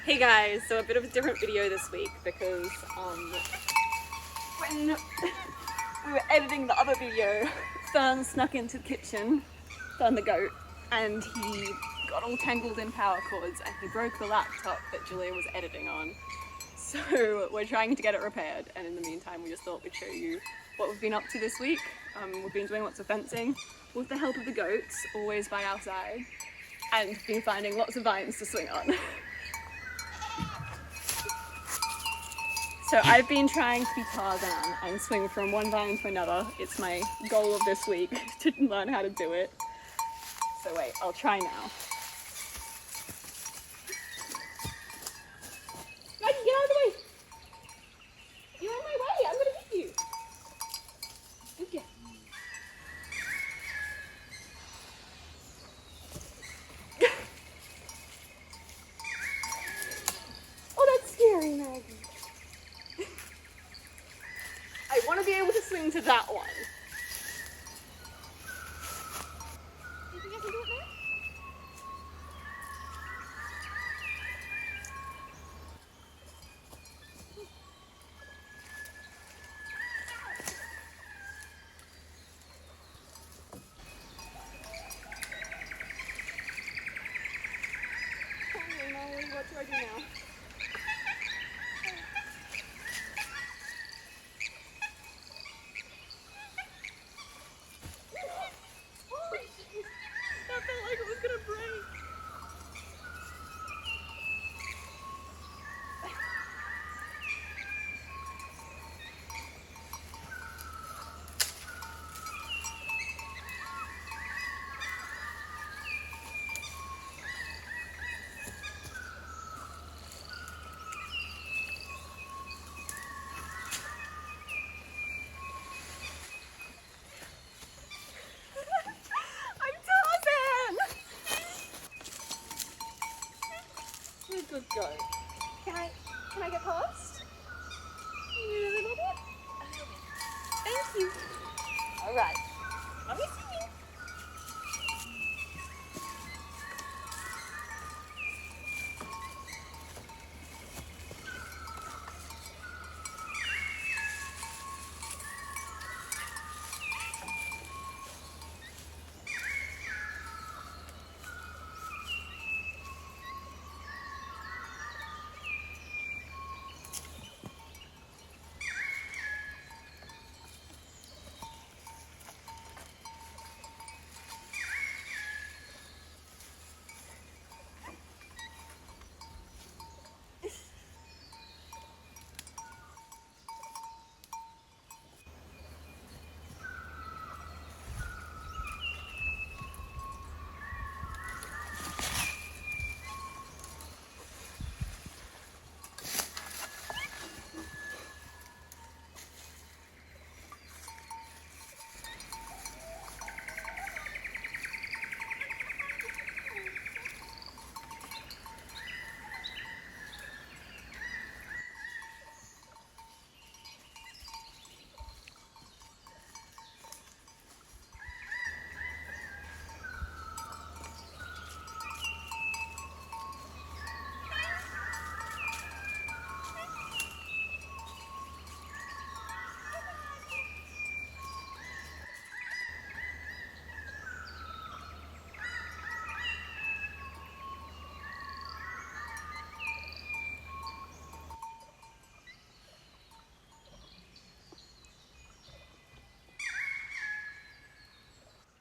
Hey guys, so a bit of a different video this week because when we were editing the other video, Fern snuck into the kitchen, Fern the goat, and he got all tangled in power cords and he broke the laptop that Julia was editing on. So we're trying to get it repaired, and in the meantime we just thought we'd show you what we've been up to this week. We've been doing lots of fencing with the help of the goats, always by our side, and been finding lots of vines to swing on. So I've been trying to be Tarzan and swing from one vine to another. It's my goal of this week to learn how to do it. So wait, I'll try now. Maggie, get out of the way! You're in my way, I'm gonna hit you. Okay. Oh, that's scary, Maggie. I want to be able to swing to that one. Do you think I can do it now? Oh no, what do I do now? That felt like it was gonna break. I'm Tarzan! You're a good goat. Can I get past? A little bit? A little bit. Thank you. Alright. Obviously.